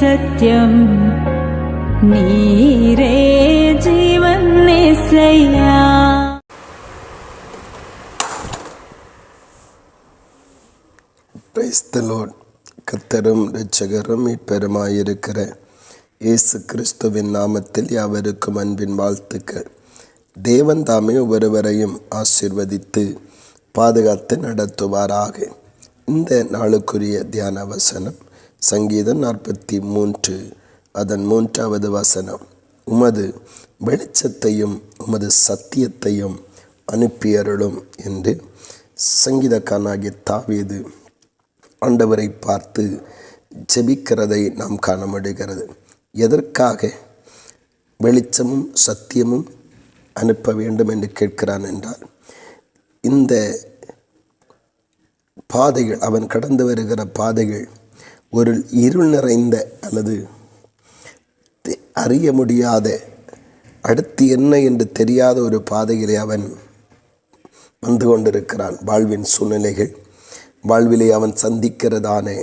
सत्यम नीरे जीवन येसैया. Praise the Lord. கர்த்தரும் இரட்சகரும் மீட்பருமாயிருக்கிற இயேசு கிறிஸ்துவின் நாமத்தில் யாவருக்கும் அன்பின் வாழ்த்துக்கள். தேவன் தாமே ஒவ்வொருவரையும் ஆசீர்வதித்து பாதுகாத்து நடத்துவாராக. இந்த நாளுக்குரிய தியான வசனம் சங்கீதம் 43 அதன் 3வது வசனம். உமது வெளிச்சத்தையும் உமது சத்தியத்தையும் அனுப்பியருளும் என்று சங்கீதக்காரனாகிய தாவீது ஆண்டவரை பார்த்து ஜெபிக்கிறதை நாம் காண முடிகிறது. எதற்காக வெளிச்சமும் சத்தியமும் அனுப்ப வேண்டும் என்று கேட்கிறான் என்றால், இந்த பாதைகள், அவன் கடந்து வருகிற பாதைகள் ஒரு இருள் நிறைந்த அல்லது அறிய முடியாத, அடுத்து என்ன என்று தெரியாத ஒரு பாதையிலே அவன் வந்து கொண்டிருக்கிறான். வாழ்வின் சூழ்நிலைகள், வாழ்விலே அவன் சந்திக்கிறதான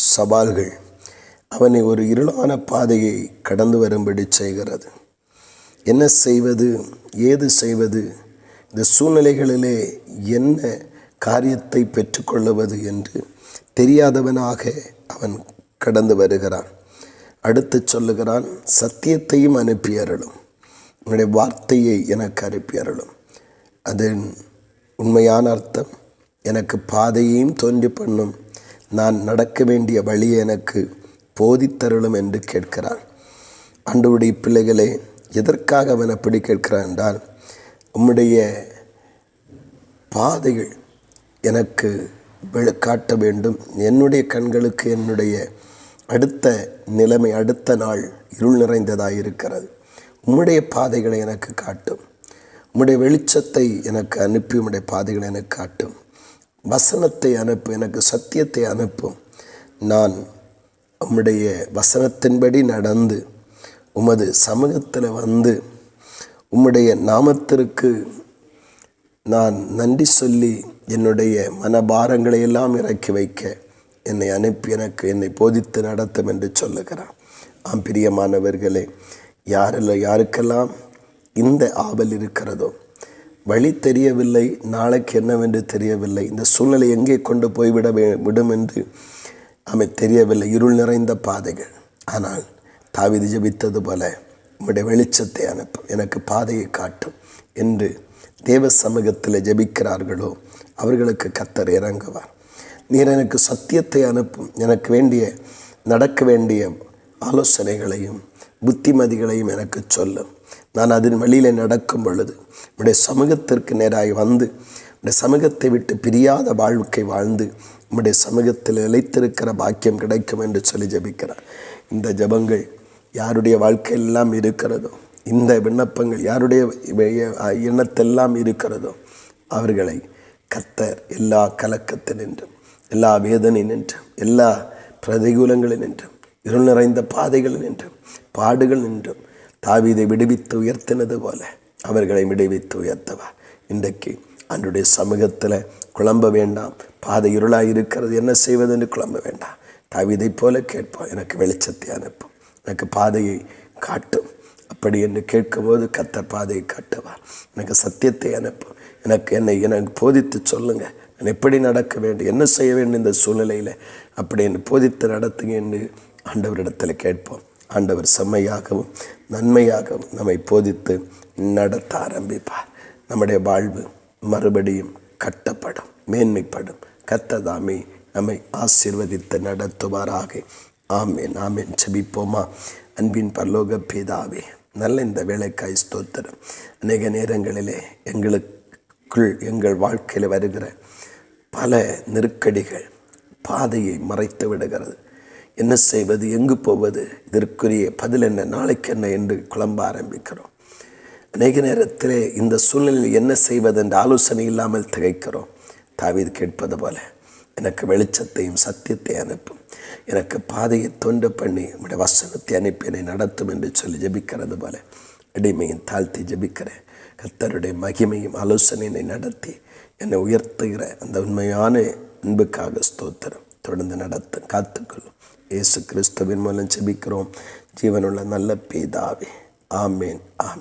சவால்கள் அவனை ஒரு இருளான பாதையை கடந்து வரும்படி செய்கிறது. என்ன செய்வது, ஏது செய்வது, இந்த சூழ்நிலைகளிலே என்ன காரியத்தை பெற்றுக்கொள்ளுவது என்று தெரியாதவனாக அவன் கடந்து வருகிறான். அடுத்து சொல்லுகிறான், சத்தியத்தையும் அனுப்பியருளும், உன்னுடைய வார்த்தையை எனக்கு அனுப்பியருளும். அதன் உண்மையான அர்த்தம், எனக்கு பாதையையும் தோன்றி பண்ணும், நான் நடக்க வேண்டிய வழியை எனக்கு போதித்தருளும் என்று கேட்கிறான். ஆண்டவருடைய பிள்ளைகளே, எதற்காக அவன் அப்படி கேட்கிறான் என்றால், உம்முடைய பாதைகள் எனக்கு காட்ட வேண்டும். என்னுடைய கண்களுக்கு என்னுடைய அடுத்த நிலைமை, அடுத்த நாள் இருள் நிறைந்ததாக இருக்கிறது. உம்முடைய பாதைகளை எனக்கு காட்டும். உம்முடைய வெளிச்சத்தை எனக்கு அனுப்பி உம்முடைய பாதைகளை எனக்கு காட்டும். வசனத்தை அனுப்பும், எனக்கு சத்தியத்தை அனுப்பும். நான் உம்முடைய வசனத்தின்படி நடந்து உமது சமூகத்தில் வந்து உம்முடைய நாமத்திற்கு நான் நன்றி சொல்லி என்னுடைய மனபாரங்களை எல்லாம் இறக்கி வைக்க என்னை அனுப்பி எனக்கு என்னை போதித்து நடத்தும் என்று சொல்லுகிறான். ஆம் பிரியமானவர்களே, யாருக்கெல்லாம் இந்த ஆவல் இருக்கிறதோ, வழி தெரியவில்லை, நாளைக்கு என்னவென்று தெரியவில்லை, இந்த சூழ்நிலை எங்கே கொண்டு போய்விட விடும் என்று தெரியவில்லை, இருள் நிறைந்த பாதைகள். ஆனால் தாவீது ஜெபித்தது போல, உம்முடைய வெளிச்சத்தை அனுப்பும், எனக்கு பாதையை காட்டும் என்று தேவ சமூகத்தில் ஜெபிக்கிறார்களோ அவர்களுக்கு கர்த்தர் இறங்குவார். நீர் எனக்கு சத்தியத்தை அனுப்பும், எனக்கு வேண்டிய நடக்க வேண்டிய ஆலோசனைகளையும் புத்திமதிகளையும் எனக்கு சொல்லும். நான் அதன் வழியில் நடக்கும் பொழுது உடைய சமூகத்திற்கு நேராக வந்து உடைய சமூகத்தை விட்டு பிரியாத வாழ்க்கை வாழ்ந்து உம்முடைய சமூகத்தில் நிலைத்திருக்கிற பாக்கியம் கிடைக்கும் என்று சொல்லி ஜெபிக்கிறார். இந்த ஜெபங்கள் யாருடைய வாழ்க்கையெல்லாம் இருக்கிறதோ, இந்த விண்ணப்பங்கள் யாருடைய எண்ணத்தெல்லாம் இருக்கிறதோ அவர்களை கர்த்தர் எல்லா கலக்கத்தினின்றும், எல்லா வேதனை நின்றும், எல்லா பிரதிகூலங்களில் நின்றும், இருள் நிறைந்த பாதைகள் நின்றும், பாடுகள் நின்றும் தாவீதை விடுவித்து உயர்த்தினது போல அவர்களை விடுவித்து உயர்த்தவா. இன்றைக்கு அன்றைய சமூகத்தில் குழம்ப வேண்டாம். பாதை இருளாக இருக்கிறது, என்ன செய்வது என்று குழம்ப வேண்டாம். தாவீதை போல கேட்போம், எனக்கு வெளிச்சத்தை அனுப்பும், எனக்கு பாதையை காட்டும். அப்படி என்று கேட்கும்போது கர்த்தர் பாதையை காட்டுவார். எனக்கு சத்தியத்தை அனுப்பும், எனக்கு போதித்து சொல்லுங்கள், நான் எப்படி நடக்க வேண்டும், என்ன செய்ய வேண்டும் இந்த சூழ்நிலையில், அப்படி என்று போதித்து நடத்துங்க என்று ஆண்டவரிடத்தில் கேட்போம். ஆண்டவர் செம்மையாகவும் நன்மையாகவும் நம்மை போதித்து நடத்த ஆரம்பிப்பார். நம்முடைய வாழ்வு மறுபடியும் கட்டப்படும், மேன்மைப்படும். கர்த்தர் தாமே நம்மை ஆசீர்வதித்து நடத்துவாராக. ஆமேன், ஆமேன். ஜெபிப்போமா. அன்பின் பரலோக பிதாவே, நல்ல இந்த வேலைக்காய் ஸ்தோத்திரம். அநேக நேரங்களிலே எங்கள் வாழ்க்கையில் வருகிற பல நெருக்கடிகள் பாதையை மறைத்து விடுகிறது. என்ன செய்வது, எங்கு போவது, இதற்குரிய பதில் என்ன, நாளைக்கு என்ன என்று குழம்ப ஆரம்பிக்கிறோம். அநேக நேரத்திலே இந்த சூழ்நிலையில் என்ன செய்வது என்ற ஆலோசனை இல்லாமல் திகைக்கிறோம். தாவீது கேட்பது போல, எனக்கு வெளிச்சத்தையும் சத்தியத்தை அனுப்பும், எனக்கு பாதையை தோன்ற பண்ணி உடைய வசனத்தை அனுப்பி என்னை நடத்தும் என்று சொல்லி ஜெபிக்கிறது போல அடிமையும் தாழ்த்தி ஜெபிக்கிறேன். கர்த்தருடைய மகிமையும் ஆலோசனையை நடத்தி என்னை உயர்த்துகிற அந்த உண்மையான அன்புக்காக ஸ்தோத்திரம். தொடர்ந்து நடத்தும், காத்துக்கொள்ளும். இயேசு கிறிஸ்துவின் மூலம் ஜெபிக்கிறோம் ஜீவனுள்ள நல்ல பிதாவே. ஆமேன், ஆமேன்.